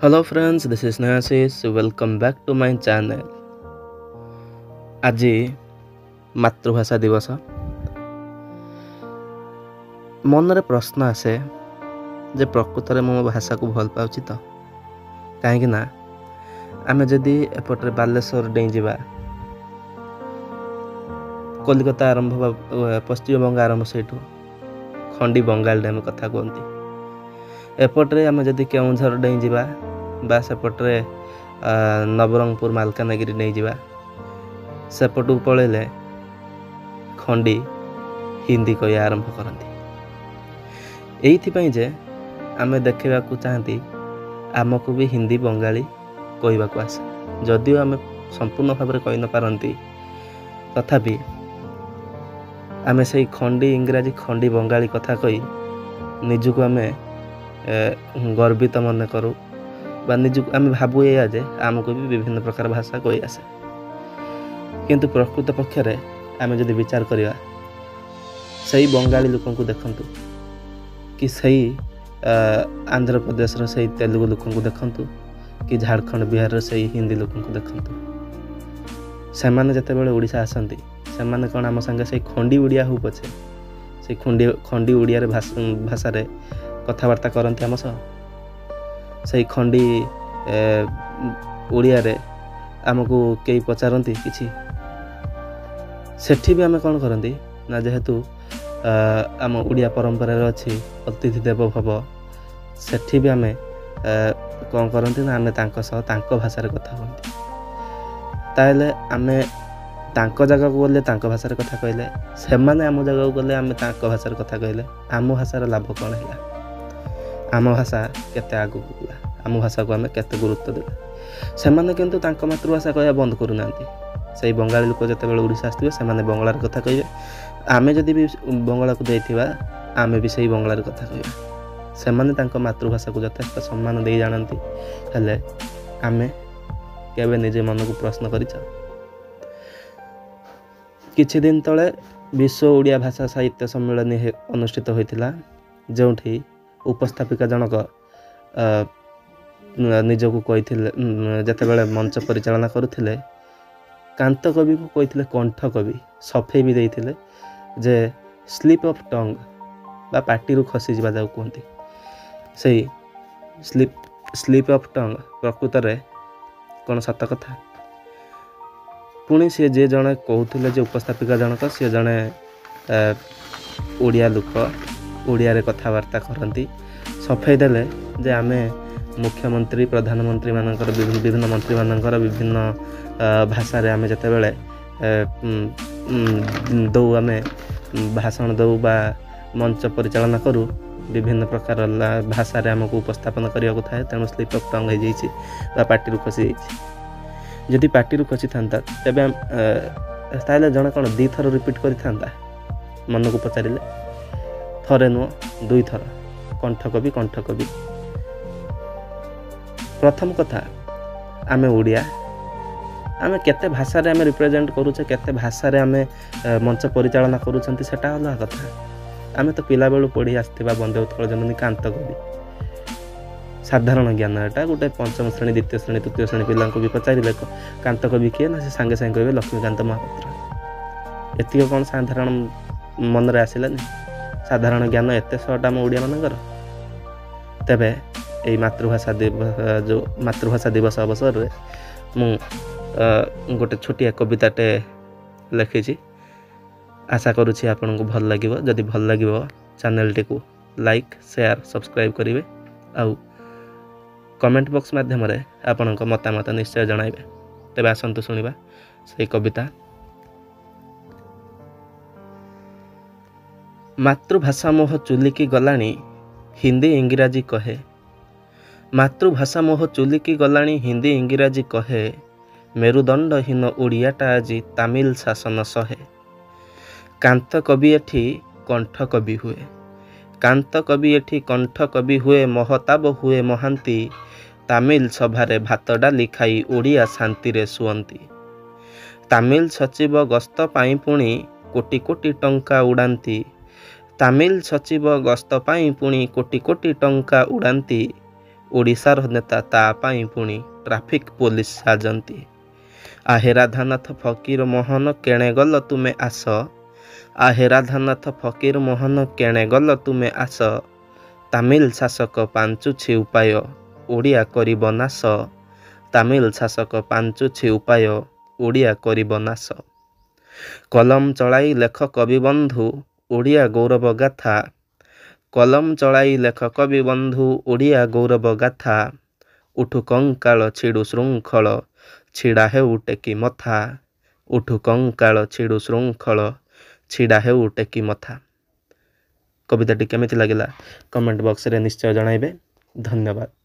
Hello friends, this is Nasis. Welcome back to my channel. আজি মাতৃভাষা দিবস। মନରେ প্রশ্ন আসে যে প্রকৃতরে মো ভাষাକୁ ଭଲ ପାଉଛି ତ କାହିଁକି ନା ଆମେ ଯଦି ଏପଟରେ ବାଲେଶ୍ୱର ଡେଇଁ ଯିବା, କଲିକତା ଆରମ୍ଭ ପଶ୍ଚିମବଙ୍ଗ ଆରମ୍ଭ ସେଇଠୁ ଖଣ୍ଡି ବଙ୍ଗାଳୀ ଆମେ କଥା କୁହନ୍ତି। ଏପଟରେ ଆମେ ଯଦି କେଉଁଝର ଡେଇଁ ଯିବା ବା ସେପଟରେ ନବରଙ୍ଗପୁର ମାଲକାନଗିରି ନେଇଯିବା, ସେପଟକୁ ପଳେଇଲେ ଖଣ୍ଡି ହିନ୍ଦୀ କହିବା ଆରମ୍ଭ କରନ୍ତି। ଏଇଥିପାଇଁ ଯେ ଆମେ ଦେଖିବାକୁ ଚାହାନ୍ତି ଆମକୁ ବି ହିନ୍ଦୀ ବଙ୍ଗାଳୀ କହିବାକୁ ଆସେ। ଯଦିଓ ଆମେ ସମ୍ପୂର୍ଣ୍ଣ ଭାବରେ କହି ନପାରନ୍ତି, ତଥାପି ଆମେ ସେଇ ଖଣ୍ଡି ଇଂରାଜୀ ଖଣ୍ଡି ବଙ୍ଗାଳୀ କଥା କହି ନିଜକୁ ଆମେ ଗର୍ବିତ ମନେ କରୁ ବା ନିଜକୁ ଆମେ ଭାବୁ ଏଇଆ ଯେ ଆମକୁ ବି ବିଭିନ୍ନ ପ୍ରକାର ଭାଷା କହି ଆସେ। କିନ୍ତୁ ପ୍ରକୃତ ପକ୍ଷରେ ଆମେ ଯଦି ବିଚାର କରିବା, ସେଇ ବଙ୍ଗାଳୀ ଲୋକଙ୍କୁ ଦେଖନ୍ତୁ କି ସେଇ ଆନ୍ଧ୍ରପ୍ରଦେଶର ସେଇ ତେଲୁଗୁ ଲୋକଙ୍କୁ ଦେଖନ୍ତୁ କି ଝାଡ଼ଖଣ୍ଡ ବିହାରର ସେଇ ହିନ୍ଦୀ ଲୋକଙ୍କୁ ଦେଖନ୍ତୁ, ସେମାନେ ଯେତେବେଳେ ଓଡ଼ିଶା ଆସନ୍ତି ସେମାନେ କ'ଣ ଆମ ସାଙ୍ଗେ ସେଇ ଖଣ୍ଡି ଓଡ଼ିଆ ହଉ ପଛେ ସେଇ ଖଣ୍ଡି ଓଡ଼ିଆରେ ଭାଷାରେ କଥାବାର୍ତ୍ତା କରନ୍ତି ଆମ ସହ। ସେଇ ଖଣ୍ଡି ଓଡ଼ିଆରେ ଆମକୁ କେହି ପଚାରନ୍ତି କିଛି? ସେଠି ବି ଆମେ କ'ଣ କରନ୍ତି ନା, ଯେହେତୁ ଆମ ଓଡ଼ିଆ ପରମ୍ପରାରେ ଅଛି ଅତିଥି ଦେବ ଭବ, ସେଠି ବି ଆମେ କ'ଣ କରନ୍ତି ନା ଆମେ ତାଙ୍କ ସହ ତାଙ୍କ ଭାଷାରେ କଥା ହୁଅନ୍ତି। ତାହେଲେ ଆମେ ତାଙ୍କ ଜାଗାକୁ ଗଲେ ତାଙ୍କ ଭାଷାରେ କଥା କହିଲେ, ସେମାନେ ଆମ ଜାଗାକୁ ଗଲେ ଆମେ ତାଙ୍କ ଭାଷାରେ କଥା କହିଲେ, ଆମ ଭାଷାର ଲାଭ କ'ଣ ହେଲା? ଆମ ଭାଷା କେତେ ଆଗକୁ ଗଲା? ଆମ ଭାଷାକୁ ଆମେ କେତେ ଗୁରୁତ୍ୱ ଦେଲେ? ସେମାନେ କିନ୍ତୁ ତାଙ୍କ ମାତୃଭାଷା କହିବା ବନ୍ଦ କରୁନାହାନ୍ତି। ସେଇ ବଙ୍ଗାଳୀ ଲୋକ ଯେତେବେଳେ ଓଡ଼ିଶା ଆସିଥିବେ ସେମାନେ ବଙ୍ଗଳାରେ କଥା କହିବେ। ଆମେ ଯଦି ବି ବଙ୍ଗଳାକୁ ଯାଇଥିବା ଆମେ ବି ସେଇ ବଙ୍ଗଳାରେ କଥା କହିବା। ସେମାନେ ତାଙ୍କ ମାତୃଭାଷାକୁ ଯଥେଷ୍ଟ ସମ୍ମାନ ଦେଇ ଜାଣନ୍ତି। ହେଲେ ଆମେ କେବେ ନିଜେ ମନକୁ ପ୍ରଶ୍ନ କରିଛ? କିଛି ଦିନ ତଳେ ବିଶ୍ୱ ଓଡ଼ିଆ ଭାଷା ସାହିତ୍ୟ ସମ୍ମିଳନୀ ଅନୁଷ୍ଠିତ ହୋଇଥିଲା, ଯେଉଁଠି ଉପସ୍ଥାପିକା ଜଣକ ନିଜକୁ କହିଥିଲେ, ଯେତେବେଳେ ମଞ୍ଚ ପରିଚାଳନା କରୁଥିଲେ, କାନ୍ତ କବିକୁ କହିଥିଲେ କଣ୍ଠ କବି। ସଫେଇ ବି ଦେଇଥିଲେ ଯେ ସ୍ଲିପ୍ ଅଫ୍ ଟଙ୍ଗ ବା ପାଟିରୁ ଖସିଯିବା ଯାକୁ କୁହନ୍ତି, ସେଇ ସ୍ଲିପ୍ ଅଫ୍ ଟଙ୍ଗ ପ୍ରକୃତରେ କ'ଣ ସତ କଥା? ପୁଣି ସିଏ ଯିଏ ଜଣେ କହୁଥିଲେ ଯେ ଉପସ୍ଥାପିକା ଜଣକ, ସିଏ ଜଣେ ଓଡ଼ିଆ ଲୋକ, ଓଡ଼ିଆରେ କଥାବାର୍ତ୍ତା କରନ୍ତି। ସଫେଇ ଦେଲେ ଯେ ଆମେ ମୁଖ୍ୟମନ୍ତ୍ରୀ ପ୍ରଧାନମନ୍ତ୍ରୀମାନଙ୍କର ବିଭିନ୍ନ ମନ୍ତ୍ରୀମାନଙ୍କର ବିଭିନ୍ନ ଭାଷାରେ ଆମେ ଯେତେବେଳେ ଦଉ, ଆମେ ଭାଷଣ ଦଉ ବା ମଞ୍ଚ ପରିଚାଳନା କରୁ, ବିଭିନ୍ନ ପ୍ରକାର ଭାଷାରେ ଆମକୁ ଉପସ୍ଥାପନ କରିବାକୁ ଥାଏ। ତେଣୁ ସ୍ଲିପ୍ ଅଫ୍ ଟଙ୍ଗ ହେଇଯାଇଛି ବା ପାଟିରୁ ଖସିଯାଇଛି। ଯଦି ପାଟିରୁ ଖସିଥାନ୍ତା ତେବେ ତାହେଲେ ଜଣେ କ'ଣ ଦୁଇଥର ରିପିଟ୍ କରିଥାନ୍ତା? ମନକୁ ପଚାରିଲେ ଥରେ ନୁହଁ, ଦୁଇଥର କଣ୍ଠ କବି କଣ୍ଠ କବି। ପ୍ରଥମ କଥା, ଆମେ ଓଡ଼ିଆ, ଆମେ କେତେ ଭାଷାରେ ଆମେ ରିପ୍ରେଜେଣ୍ଟ କରୁଛେ, କେତେ ଭାଷାରେ ଆମେ ମଞ୍ଚ ପରିଚାଳନା କରୁଛନ୍ତି, ସେଟା ଅଲଗା କଥା। ଆମେ ତ ପିଲାବେଳୁ ପଢ଼ି ଆସିଥିବା ବନ୍ଦେ ଉତ୍କଳ ଜନନୀ କାନ୍ତ କବି। ସାଧାରଣ ଜ୍ଞାନ ଏଟା। ଗୋଟେ ପଞ୍ଚମ ଶ୍ରେଣୀ, ଦ୍ୱିତୀୟ ଶ୍ରେଣୀ, ତୃତୀୟ ଶ୍ରେଣୀ ପିଲାଙ୍କୁ ବି ପଚାରିଲେ କାନ୍ତ କବି କିଏ, ନା ସେ ସାଙ୍ଗେ ସାଙ୍ଗେ କହିବେ ଲକ୍ଷ୍ମୀକାନ୍ତ ମହାପାତ୍ର। ଏତିକି କ'ଣ ସାଧାରଣ ମନରେ ଆସିଲାନି? ସାଧାରଣ ଜ୍ଞାନ ଏତେ ସର୍ଟ ଆମ ଓଡ଼ିଆମାନଙ୍କର। ତେବେ ଏଇ ମାତୃଭାଷା ଦିବସ ଅବସରରେ ମୁଁ ଗୋଟେ ଛୋଟିଆ କବିତାଟେ ଲେଖିଛି। ଆଶା କରୁଛି ଆପଣଙ୍କୁ ଭଲ ଲାଗିବ। ଯଦି ଭଲ ଲାଗିବ ଚ୍ୟାନେଲଟିକୁ ଲାଇକ୍, ସେୟାର, ସବସ୍କ୍ରାଇବ୍ କରିବେ। ଆଉ କମେଣ୍ଟ ବକ୍ସ ମାଧ୍ୟମରେ ଆପଣଙ୍କ ମତାମତ ନିଶ୍ଚୟ ଜଣାଇବେ। ତେବେ ଆସନ୍ତୁ ଶୁଣିବା ସେଇ କବିତା। ମାତୃଭାଷା ମୋହ ଚୁଲିକି ଗଲାଣି, ହିନ୍ଦୀ ଇଂରାଜୀ କହେ। ମାତୃଭାଷା ମୋହ ଚୁଲିକି ଗଲାଣି, ହିନ୍ଦୀ ଇଂରାଜୀ କହେ। ମେରୁଦଣ୍ଡହୀନ ଓଡ଼ିଆଟା ଆଜି ତାମିଲ ଶାସନ ସହେ। କାନ୍ତ କବି ଏଠି କଣ୍ଠ କବି ହୁଏ, କାନ୍ତ କବି ଏଠି କଣ୍ଠ କବି ହୁଏ। ମହତାବ ହୁଏ ମହାନ୍ତି, ତାମିଲ ସଭାରେ ଭାତ ଡାଲି ଖାଇ ଓଡ଼ିଆ ଶାନ୍ତିରେ ଶୁଅନ୍ତି। ତାମିଲ ସଚିବ ଗସ୍ତ ପାଇଁ ପୁଣି କୋଟି କୋଟି ଟଙ୍କା ଉଡ଼ାନ୍ତି। ତାମିଲ ସଚିବ ଗସ୍ତ ପାଇଁ ପୁଣି କୋଟି କୋଟି ଟଙ୍କା ଉଡ଼ାନ୍ତି। ଓଡ଼ିଶାର ନେତା ତା ପାଇଁ ପୁଣି ଟ୍ରାଫିକ୍ ପୋଲିସ ସାଜନ୍ତି। ଆହେ ରାଧାନାଥ ଫକୀର ମୋହନ କେଣେ ଗଲ ତୁମେ ଆସ, ଆହେ ରାଧାନାଥ ଫକୀର ମୋହନ କେଣେ ଗଲ ତୁମେ ଆସ, ତାମିଲ ଶାସକ ପାଞ୍ଚୁଛି ଉପାୟ ଓଡ଼ିଆ କରିବ ନାଶ, ତାମିଲ ଶାସକ ପାଞ୍ଚୁଛି ଉପାୟ ଓଡ଼ିଆ କରିବ ନାଶ। କଲମ ଚଳାଇ ଲେଖ କବିବନ୍ଧୁ ଓଡ଼ିଆ ଗୌରବ ଗାଥା, କଲମ ଚଳାଇ ଲେଖ କବିବନ୍ଧୁ ଓଡ଼ିଆ ଗୌରବ ଗାଥା, ଉଠୁ କଙ୍କାଳ ଛିଡ଼ୁ ଶୃଙ୍ଖଳ ଛିଡ଼ା ହେଉ ଟେକି ମଥା, ଉଠୁ କଙ୍କାଳ ଛିଡ଼ୁ ଶୃଙ୍ଖଳ ଛିଡ଼ା ହେଉ ଟେକି ମଥା। କବିତାଟି କେମିତି ଲାଗିଲା କମେଣ୍ଟ ବକ୍ସରେ ନିଶ୍ଚୟ ଜଣାଇବେ। ଧନ୍ୟବାଦ।